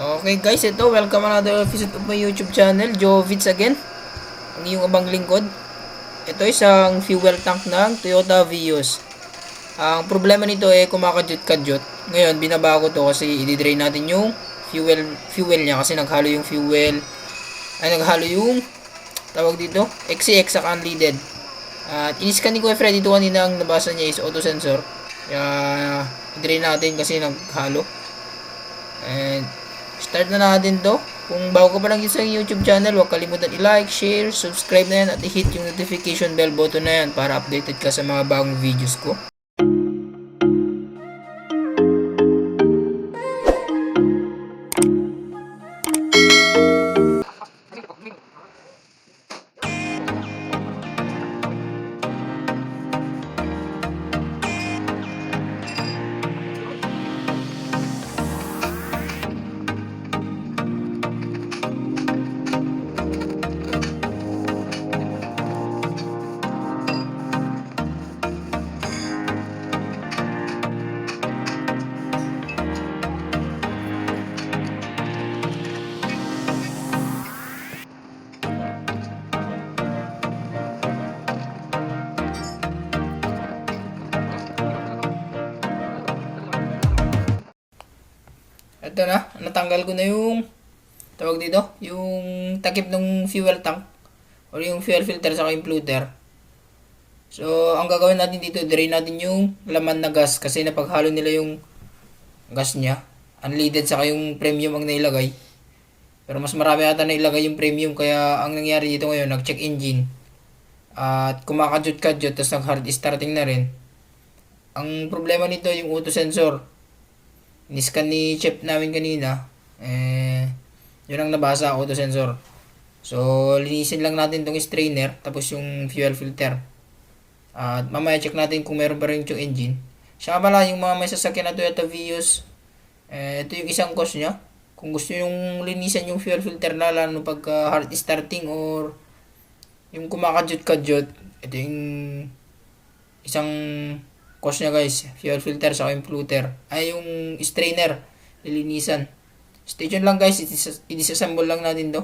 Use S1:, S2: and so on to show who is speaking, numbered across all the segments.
S1: Okay guys, ito, welcome another episode of my YouTube channel, Jovits again. Ang iyong abang lingkod. Ito isang fuel tank ng Toyota Vios. Ang problema nito kumakadyot-kadyot. Ngayon, binabago to kasi i-drain natin yung fuel niya kasi naghalo yung naghalo yung tawag dito, XCX sa unleaded. At iniscan ni Kuya Fred dito kanina, ang nabasa niya is auto sensor. Kaya i-drain natin kasi naghalo. And start na natin to. Kung bago ka pa lang sa YouTube channel, huwag kalimutan i-like, share, subscribe na yan at i-hit yung notification bell button na yan para updated ka sa mga bagong videos ko. Ito na, natanggal ko na yung tawag dito, yung takip ng fuel tank or yung fuel filter sa yung polluter. So, ang gagawin natin dito, drain natin yung laman na gas kasi napaghalo nila yung gas niya. Unleaded saka yung premium ang nailagay. Pero mas marami ata nailagay yung premium kaya ang nangyari dito ngayon, nag-check engine. At kumakadyot-kadyot tapos nag-hard starting na rin. Ang problema nito yung auto sensor. Niscan ni chef namin kanina, yun ang nabasa, auto sensor. So, linisin lang natin tong strainer, tapos yung fuel filter. At mamaya check natin kung meron pa rin yung engine. Siya pala, yung mga may sasakyan na Toyota Vios, ito yung isang cause niya. Kung gusto yung linisan yung fuel filter na, lalo pagka hard starting or yung kumakadyot-kadyot, ito yung isang cause niya guys, fuel filter sa yung polluter. Ay, yung strainer, lilinisan. Stay tuned lang guys, i-disassemble lang natin to.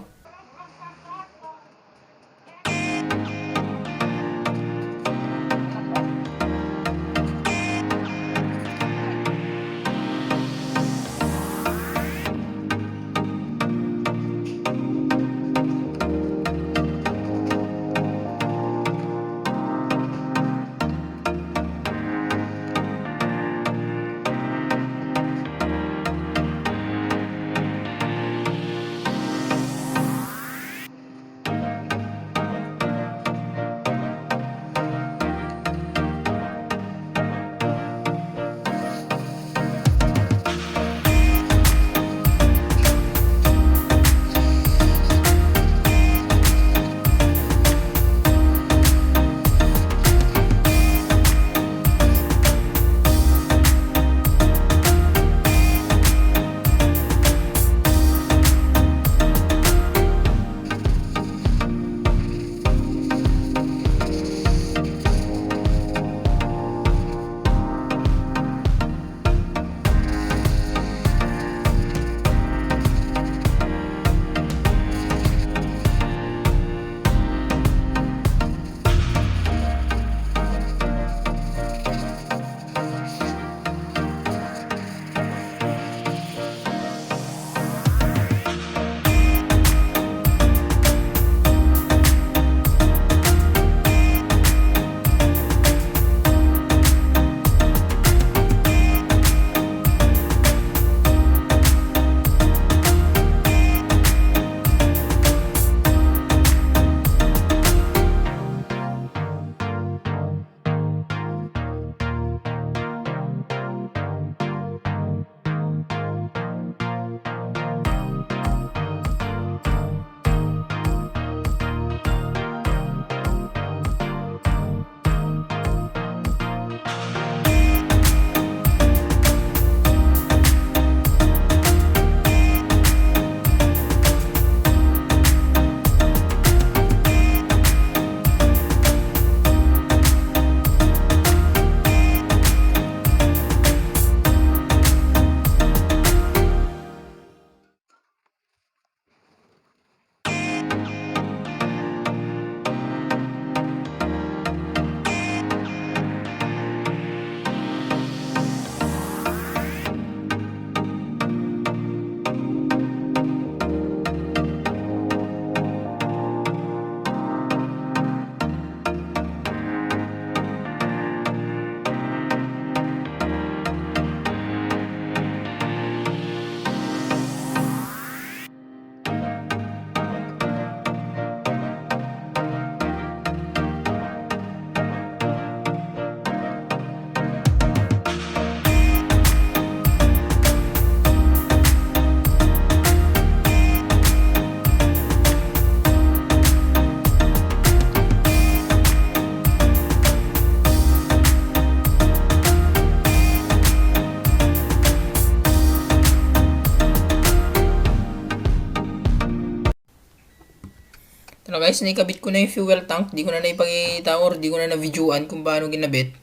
S1: Ito na guys, naikabit ko na yung fuel tank. Di ko na naipakita or di ko na na-videoan kung paano ginabit.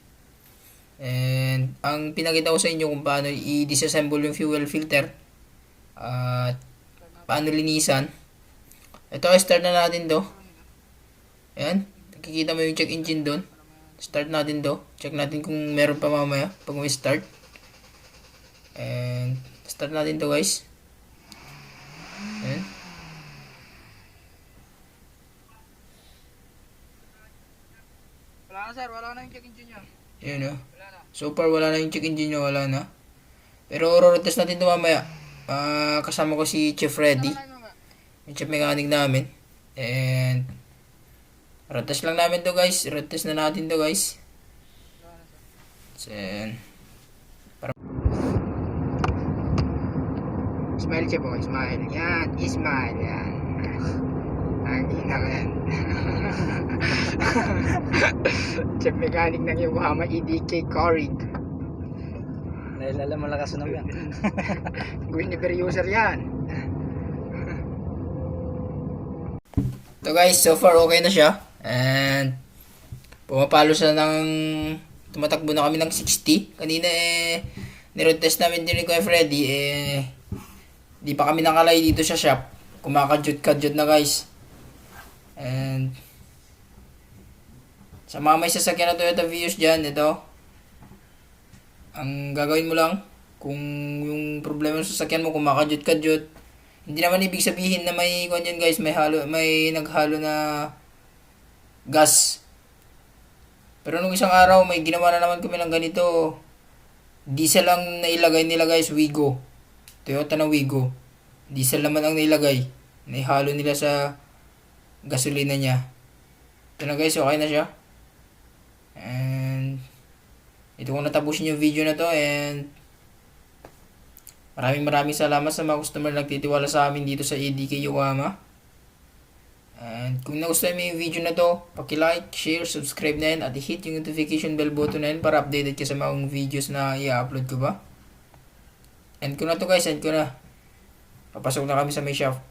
S1: And ang pinakita ko sa inyo kung paano i-disassemble yung fuel filter. At paano linisan. Ito, start na natin to. Ayan, nakikita mo yung check engine doon. Start natin to. Check natin kung meron pa mamaya pag may start. And start natin to guys. Ayan.
S2: Wala na sir, wala na yung check engine nyo.
S1: Ayan o.
S2: Wala na.
S1: So far wala na yung check engine nyo, wala na. Pero retest natin to mamaya. Kasama ko si Chef Freddy, yung chef mechanic namin. And retest lang namin to guys. Retest na natin to guys. So, ayan. Smile chef, okay, smile. Yan, smile. Yan. Ang ina ko yan. Chef mechanic ng Yokohama EDK Corig.
S2: Dahil alam malakas na yan.
S1: Guinevere user yan. So guys, so far okay na siya. And pumapalo siya ng tumatakbo na kami ng 60. Kanina niroad test namin din ni Kuya Freddy. Di pa kami nakalay dito sa shop. Kumakadyot-kadyot na guys. And sa mga may sasakyan na Toyota Vios dyan, ito. Ang gagawin mo lang, kung yung problema sa sasakyan mo kumakadyot-kadyot, hindi naman ibig sabihin na may ganyan guys, may naghalo na gas. Pero nung isang araw, may ginawa na naman kami ng ganito. Diesel lang nailagay nila guys, Wigo. Toyota na Wigo. Diesel naman ang nailagay. Naihalo nila sa gasolina niya. Ito na guys, okay na siya. And ito kung natapusin yung video na to. And maraming salamat sa mga customer na nagtitiwala sa amin dito sa EDK Yokohama. And kung nagustuhan mo yung video na to, paki-like, share, subscribe na yan at i-hit yung notification bell button na yan para updated ka sa mga videos na i-upload ko ba. And ko na to guys, and ko na. Papasok na kami sa may shop.